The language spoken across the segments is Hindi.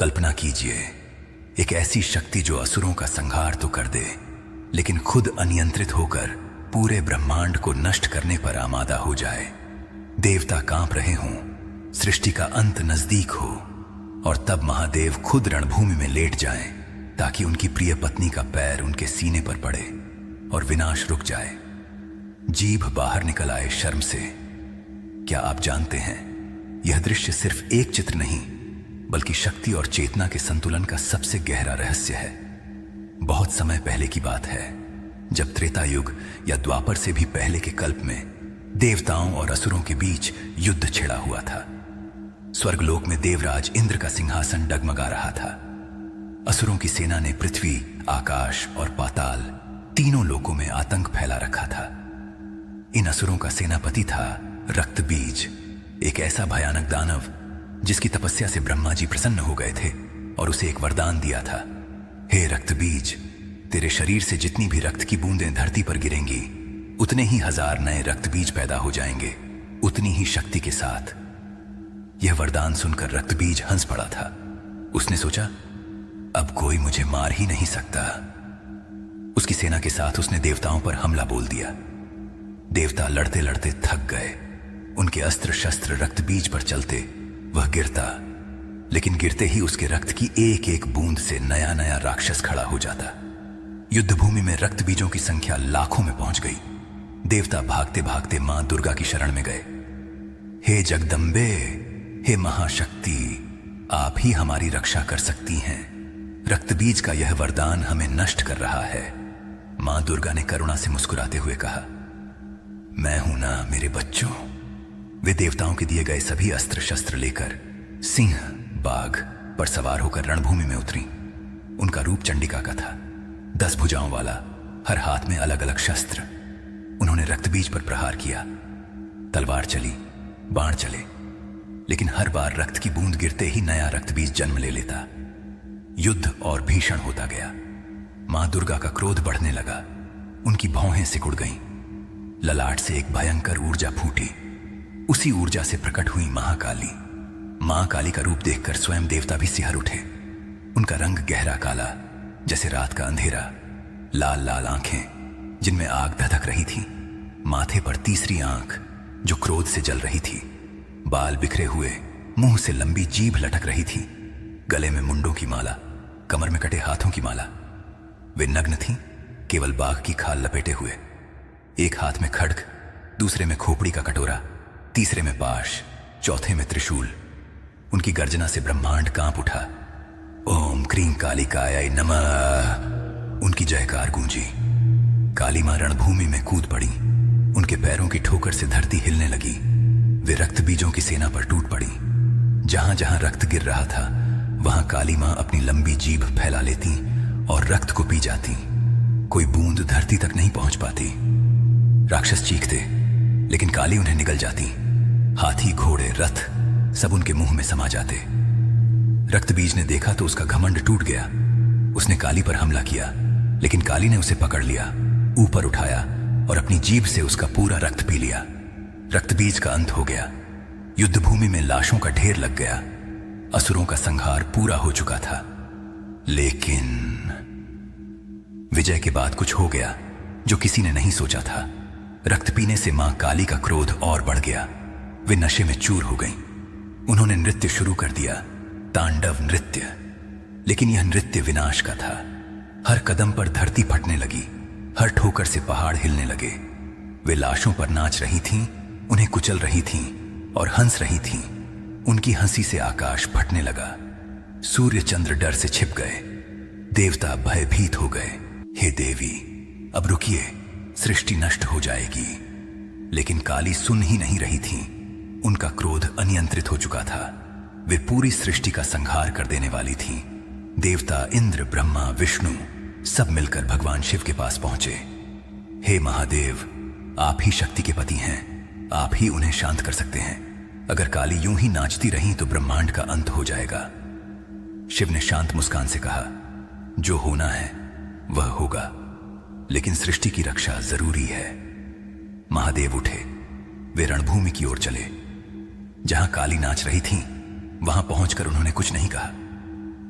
कल्पना कीजिए, एक ऐसी शक्ति जो असुरों का संहार तो कर दे, लेकिन खुद अनियंत्रित होकर पूरे ब्रह्मांड को नष्ट करने पर आमादा हो जाए। देवता कांप रहे हों, सृष्टि का अंत नजदीक हो, और तब महादेव खुद रणभूमि में लेट जाएं, ताकि उनकी प्रिय पत्नी का पैर उनके सीने पर पड़े और विनाश रुक जाए। जीभ बाहर निकल आए शर्म से। क्या आप जानते हैं, यह दृश्य सिर्फ एक चित्र नहीं, बल्कि शक्ति और चेतना के संतुलन का सबसे गहरा रहस्य है। बहुत समय पहले की बात है, जब त्रेता युग या द्वापर से भी पहले के कल्प में देवताओं और असुरों के बीच युद्ध छिड़ा हुआ था। स्वर्गलोक में देवराज इंद्र का सिंहासन डगमगा रहा था। असुरों की सेना ने पृथ्वी, आकाश और पाताल तीनों लोकों में आतंक फैला रखा था। इन असुरों का सेनापति था रक्तबीज, एक ऐसा भयानक दानव जिसकी तपस्या से ब्रह्मा जी प्रसन्न हो गए थे और उसे एक वरदान दिया था। हे रक्तबीज, तेरे शरीर से जितनी भी रक्त की बूंदें धरती पर गिरेंगी, उतने ही 1000 नए रक्तबीज पैदा हो जाएंगे, उतनी ही शक्ति के साथ। यह वरदान सुनकर रक्तबीज हंस पड़ा था। उसने सोचा, अब कोई मुझे मार ही नहीं सकता। उसकी सेना के साथ उसने देवताओं पर हमला बोल दिया। देवता लड़ते लड़ते थक गए। उनके अस्त्र शस्त्र रक्तबीज पर चलते, वह गिरता, लेकिन गिरते ही उसके रक्त की एक एक बूंद से नया नया राक्षस खड़ा हो जाता। युद्ध भूमि में रक्तबीजों की संख्या लाखों में पहुंच गई। देवता भागते भागते मां दुर्गा की शरण में गए। हे जगदम्बे, हे महाशक्ति, आप ही हमारी रक्षा कर सकती हैं। रक्तबीज का यह वरदान हमें नष्ट कर रहा है। मां दुर्गा ने करुणा से मुस्कुराते हुए कहा, मैं हूं ना मेरे बच्चों। वे देवताओं के दिए गए सभी अस्त्र शस्त्र लेकर सिंह, बाघ पर सवार होकर रणभूमि में उतरी। उनका रूप चंडिका का था, 10 भुजाओं वाला, हर हाथ में अलग अलग शस्त्र। उन्होंने रक्तबीज पर प्रहार किया। तलवार चली, बाण चले, लेकिन हर बार रक्त की बूंद गिरते ही नया रक्तबीज जन्म ले लेता। युद्ध और भीषण होता गया। मां दुर्गा का क्रोध बढ़ने लगा। उनकी भौहें सिकुड़ गईं। ललाट से एक भयंकर ऊर्जा फूटी। उसी ऊर्जा से प्रकट हुई महाकाली। मां काली का रूप देखकर स्वयं देवता भी सिहर उठे। उनका रंग गहरा काला, जैसे रात का अंधेरा। लाल लाल आंखें जिनमें आग धधक रही थी। माथे पर तीसरी आंख जो क्रोध से जल रही थी। बाल बिखरे हुए, मुंह से लंबी जीभ लटक रही थी। गले में मुंडों की माला, कमर में कटे हाथों की माला। वे नग्न थीं, केवल बाघ की खाल लपेटे हुए। एक हाथ में खड्ग, दूसरे में खोपड़ी का कटोरा, तीसरे में पाश, चौथे में त्रिशूल। उनकी गर्जना से ब्रह्मांड कांप उठा। ओम क्रीं कालिकाय नमः। उनकी जयकार गूंजी। काली मां रणभूमि में कूद पड़ी। उनके पैरों की ठोकर से धरती हिलने लगी। वे रक्तबीजों की सेना पर टूट पड़ी। जहां जहां रक्त गिर रहा था, वहां काली मां अपनी लंबी जीभ फैला लेती और रक्त को पी जाती। कोई बूंद धरती तक नहीं पहुंच पाती। राक्षस चीखते, लेकिन काली उन्हें निगल जाती। हाथी, घोड़े, रथ सब उनके मुंह में समा जाते। रक्तबीज ने देखा तो उसका घमंड टूट गया। उसने काली पर हमला किया, लेकिन काली ने उसे पकड़ लिया, ऊपर उठाया और अपनी जीभ से उसका पूरा रक्त पी लिया। रक्तबीज का अंत हो गया। युद्ध भूमि में लाशों का ढेर लग गया। असुरों का संहार पूरा हो चुका था। लेकिन विजय के बाद कुछ हो गया जो किसी ने नहीं सोचा था। रक्त पीने से मां काली का क्रोध और बढ़ गया। वे नशे में चूर हो गईं। उन्होंने नृत्य शुरू कर दिया, तांडव नृत्य। लेकिन यह नृत्य विनाश का था। हर कदम पर धरती फटने लगी। हर ठोकर से पहाड़ हिलने लगे। वे लाशों पर नाच रही थीं, उन्हें कुचल रही थीं और हंस रही थीं। उनकी हंसी से आकाश फटने लगा। सूर्य चंद्र डर से छिप गए। देवता भयभीत हो गए। हे देवी, अब रुकिए, सृष्टि नष्ट हो जाएगी। लेकिन काली सुन ही नहीं रही थी। उनका क्रोध अनियंत्रित हो चुका था। वे पूरी सृष्टि का संहार कर देने वाली थीं। देवता इंद्र, ब्रह्मा, विष्णु सब मिलकर भगवान शिव के पास पहुंचे। हे महादेव, आप ही शक्ति के पति हैं। आप ही उन्हें शांत कर सकते हैं। अगर काली यूं ही नाचती रही तो ब्रह्मांड का अंत हो जाएगा। शिव ने शांत मुस्कान से कहा, जो होना है वह होगा, लेकिन सृष्टि की रक्षा जरूरी है। महादेव उठे। वे रणभूमि की ओर चले। जहां काली नाच रही थी, वहां पहुंचकर उन्होंने कुछ नहीं कहा।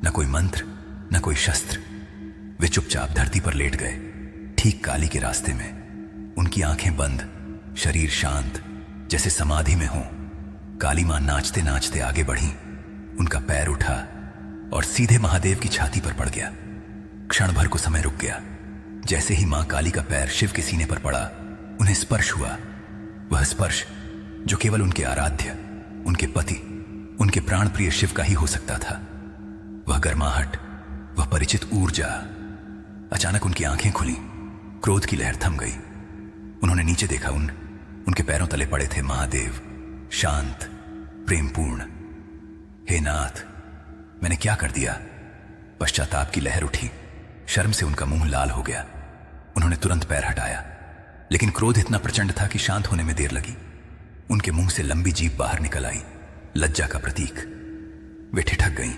न कोई मंत्र, न कोई शस्त्र। वे चुपचाप धरती पर लेट गए, ठीक काली के रास्ते में। उनकी आंखें बंद, शरीर शांत, जैसे समाधि में हों। काली मां नाचते नाचते आगे बढ़ी। उनका पैर उठा और सीधे महादेव की छाती पर पड़ गया। क्षण भर को समय रुक गया। जैसे ही मां काली का पैर शिव के सीने पर पड़ा, उन्हें स्पर्श हुआ। वह स्पर्श जो केवल उनके आराध्य, उनके पति, उनके प्राण प्रिय शिव का ही हो सकता था। वह गर्माहट, वह परिचित ऊर्जा। अचानक उनकी आंखें खुली, क्रोध की लहर थम गई। उन्होंने नीचे देखा। उनके पैरों तले पड़े थे महादेव, शांत, प्रेमपूर्ण। हे नाथ, मैंने क्या कर दिया? पश्चाताप की लहर उठी। शर्म से उनका मुंह लाल हो गया। उन्होंने तुरंत पैर हटाया, लेकिन क्रोध इतना प्रचंड था कि शांत होने में देर लगी। उनके मुंह से लंबी जीभ बाहर निकल आई, लज्जा का प्रतीक। वे ठिठक गईं।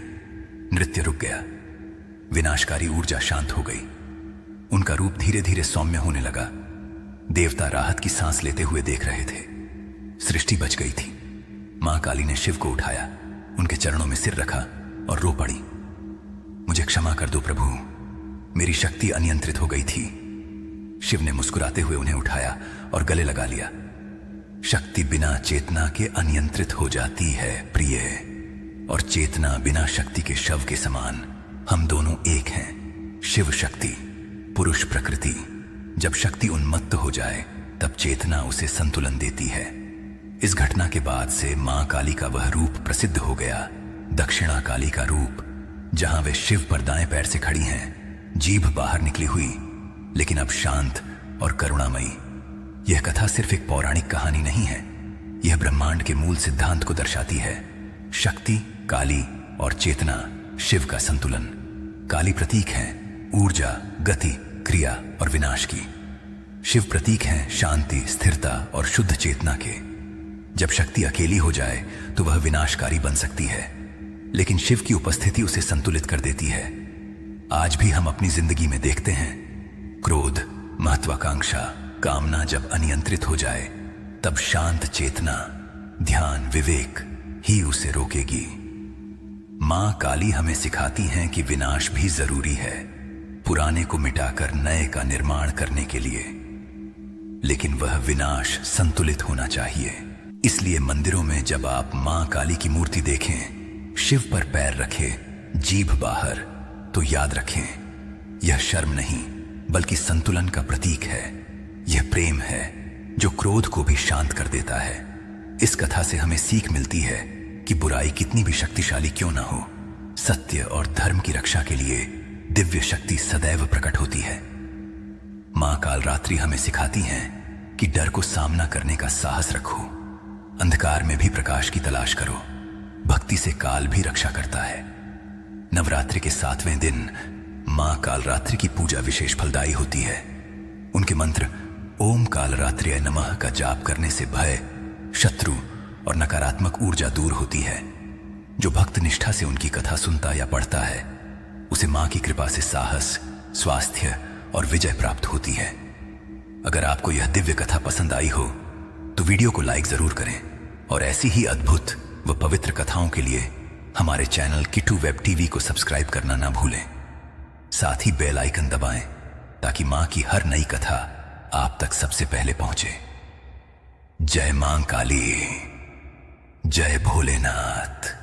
नृत्य रुक गया। विनाशकारी ऊर्जा शांत हो गई। उनका रूप धीरे धीरे सौम्य होने लगा। देवता राहत की सांस लेते हुए देख रहे थे। सृष्टि बच गई थी। मां काली ने शिव को उठाया, उनके चरणों में सिर रखा और रो पड़ी। मुझे क्षमा कर दो प्रभु, मेरी शक्ति अनियंत्रित हो गई थी। शिव ने मुस्कुराते हुए उन्हें उठाया और गले लगा लिया। शक्ति बिना चेतना के अनियंत्रित हो जाती है प्रिय, और चेतना बिना शक्ति के शव के समान। हम दोनों एक हैं। शिव शक्ति, पुरुष प्रकृति। जब शक्ति उन्मत्त हो जाए तब चेतना उसे संतुलन देती है। इस घटना के बाद से मां काली का वह रूप प्रसिद्ध हो गया, दक्षिणा काली का रूप। जहां वे शिव पर दाएं पैर से खड़ी हैं, जीभ बाहर निकली हुई, लेकिन अब शांत और करुणामयी। यह कथा सिर्फ एक पौराणिक कहानी नहीं है, यह ब्रह्मांड के मूल सिद्धांत को दर्शाती है। शक्ति, काली और चेतना, शिव का संतुलन। काली प्रतीक हैं ऊर्जा, गति, क्रिया और विनाश की। शिव प्रतीक हैं शांति, स्थिरता और शुद्ध चेतना के। जब शक्ति अकेली हो जाए तो वह विनाशकारी बन सकती है, लेकिन शिव की उपस्थिति उसे संतुलित कर देती है। आज भी हम अपनी जिंदगी में देखते हैं, क्रोध, महत्वाकांक्षा, कामना जब अनियंत्रित हो जाए तब शांत चेतना, ध्यान, विवेक ही उसे रोकेगी। मां काली हमें सिखाती हैं कि विनाश भी जरूरी है, पुराने को मिटाकर नए का निर्माण करने के लिए। लेकिन वह विनाश संतुलित होना चाहिए। इसलिए मंदिरों में जब आप मां काली की मूर्ति देखें, शिव पर पैर रखें, जीभ बाहर, तो याद रखें, यह शर्म नहीं बल्कि संतुलन का प्रतीक है। यह प्रेम है जो क्रोध को भी शांत कर देता है। इस कथा से हमें सीख मिलती है कि बुराई कितनी भी शक्तिशाली क्यों न हो, सत्य और धर्म की रक्षा के लिए दिव्य शक्ति सदैव प्रकट होती है। मां कालरात्रि हमें सिखाती हैं कि डर को सामना करने का साहस रखो, अंधकार में भी प्रकाश की तलाश करो। भक्ति से काल भी रक्षा करता है। नवरात्रि के 7वें दिन मां कालरात्रि की पूजा विशेष फलदायी होती है। उनके मंत्र ओम कालरात्र्य नमः का जाप करने से भय, शत्रु और नकारात्मक ऊर्जा दूर होती है। जो भक्त निष्ठा से उनकी कथा सुनता या पढ़ता है, उसे मां की कृपा से साहस, स्वास्थ्य और विजय प्राप्त होती है। अगर आपको यह दिव्य कथा पसंद आई हो तो वीडियो को लाइक जरूर करें, और ऐसी ही अद्भुत व पवित्र कथाओं के लिए हमारे चैनल किटू वेब टीवी को सब्सक्राइब करना ना भूलें। साथ ही बेल आइकन दबाएं ताकि मां की हर नई कथा आप तक सबसे पहले पहुंचे। जय मां काली, जय भोलेनाथ।